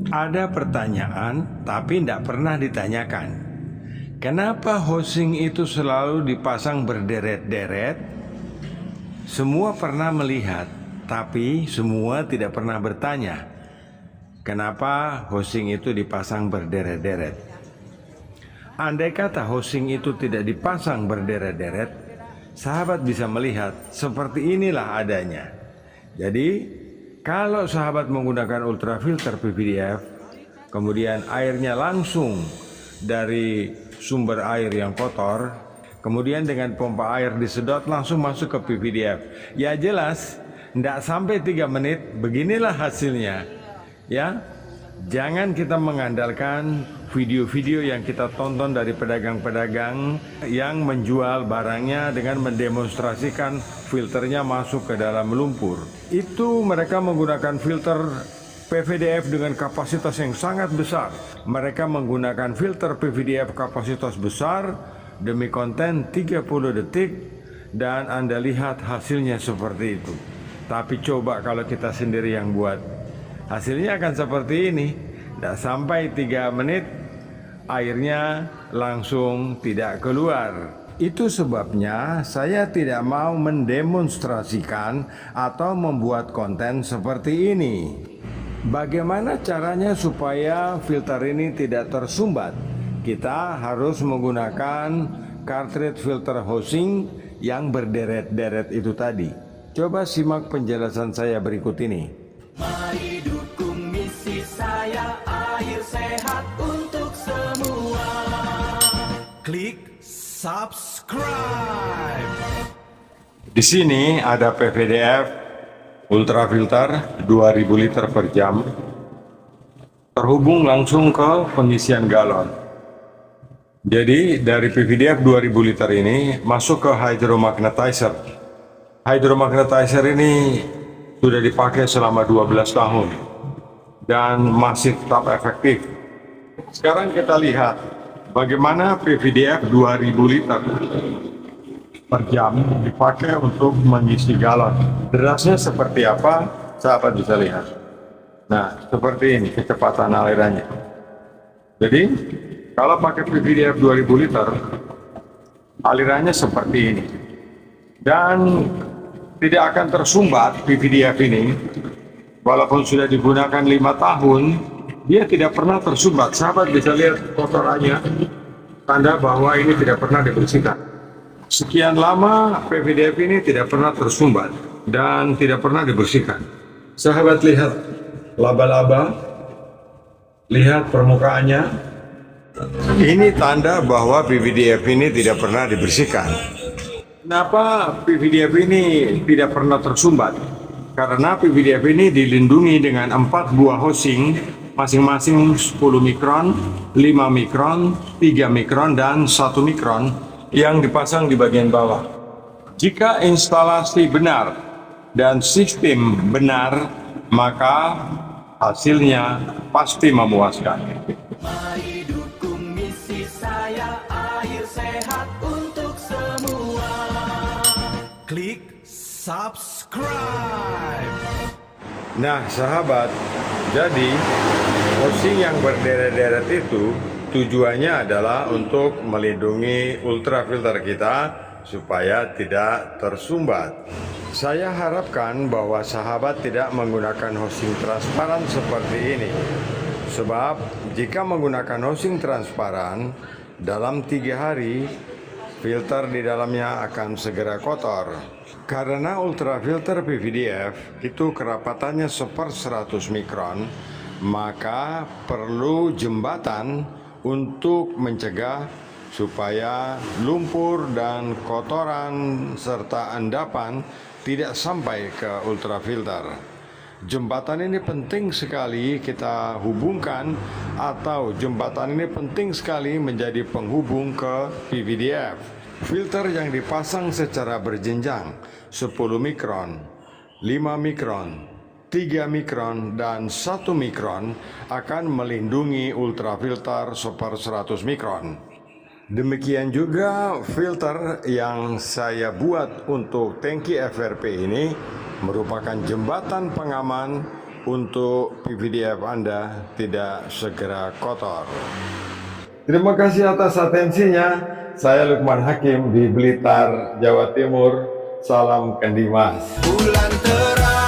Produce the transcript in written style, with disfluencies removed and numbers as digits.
Ada pertanyaan tapi tidak pernah ditanyakan. Kenapa housing itu selalu dipasang berderet-deret? Semua pernah melihat, tapi semua tidak pernah bertanya. Kenapa housing itu dipasang berderet-deret? Andai kata housing itu tidak dipasang berderet-deret, sahabat bisa melihat seperti inilah adanya. Jadi, kalau sahabat menggunakan ultrafilter PVDF, kemudian airnya langsung dari sumber air yang kotor, kemudian dengan pompa air disedot langsung masuk ke PVDF. Ya jelas, tidak sampai 3 menit, beginilah hasilnya. Ya, jangan kita mengandalkan video-video yang kita tonton dari pedagang-pedagang yang menjual barangnya dengan mendemonstrasikan filternya masuk ke dalam lumpur. Itu mereka menggunakan filter PVDF dengan kapasitas yang sangat besar. Mereka menggunakan filter PVDF kapasitas besar demi konten 30 detik dan Anda lihat hasilnya seperti itu. Tapi coba kalau kita sendiri yang buat, hasilnya akan seperti ini. Tidak sampai 3 menit airnya langsung tidak keluar. Itu sebabnya saya tidak mau mendemonstrasikan atau membuat konten seperti ini. Bagaimana caranya supaya filter ini tidak tersumbat? Kita harus menggunakan cartridge filter housing yang berderet-deret itu tadi. Coba simak penjelasan saya berikut ini. Mari dukung misi saya, air sehat untuk semua. Klik subscribe. Di sini ada PVDF ultrafilter 2000 liter per jam terhubung langsung ke pengisian galon. Jadi dari PVDF 2000 liter ini masuk ke hydromagnetizer. Hydromagnetizer ini sudah dipakai selama 12 tahun dan masih tetap efektif. Sekarang kita lihat bagaimana PVDF 2000 liter per jam dipakai untuk mengisi galon. Derasnya seperti apa, sahabat bisa lihat. Nah, seperti ini kecepatan alirannya. Jadi, kalau pakai PVDF 2000 liter, alirannya seperti ini. Dan tidak akan tersumbat PVDF ini, walaupun sudah digunakan 5 tahun, dia tidak pernah tersumbat. Sahabat bisa lihat kotorannya, tanda bahwa ini tidak pernah dibersihkan. Sekian lama PVDF ini tidak pernah tersumbat dan tidak pernah dibersihkan. Sahabat lihat laba-laba, lihat permukaannya. Ini tanda bahwa PVDF ini tidak pernah dibersihkan. Kenapa PVDF ini tidak pernah tersumbat? Karena PVDF ini dilindungi dengan 4 buah housing, masing-masing 10 mikron, 5 mikron, 3 mikron, dan 1 mikron yang dipasang di bagian bawah. Jika instalasi benar dan sistem benar, maka hasilnya pasti memuaskan. Mari dukung misi saya, air sehat untuk semua. Klik subscribe. Nah sahabat, jadi housing yang berderet-deret itu tujuannya adalah untuk melindungi ultrafilter kita supaya tidak tersumbat. Saya harapkan bahwa sahabat tidak menggunakan housing transparan seperti ini. Sebab jika menggunakan housing transparan, dalam 3 hari filter di dalamnya akan segera kotor. Karena ultrafilter PVDF itu kerapatannya 1/100 mikron, maka perlu jembatan untuk mencegah supaya lumpur dan kotoran serta endapan tidak sampai ke ultrafilter. Jembatan ini penting sekali kita hubungkan, atau jembatan ini penting sekali menjadi penghubung ke PVDF. Filter yang dipasang secara berjenjang 10 mikron, 5 mikron, 3 mikron, dan 1 mikron akan melindungi ultrafilter 1/100 mikron. Demikian juga filter yang saya buat untuk tangki FRP ini merupakan jembatan pengaman untuk PVDF Anda tidak segera kotor. Terima kasih atas atensinya. Saya Lukman Hakim di Blitar, Jawa Timur. Salam Kendi Mas. Bulan terang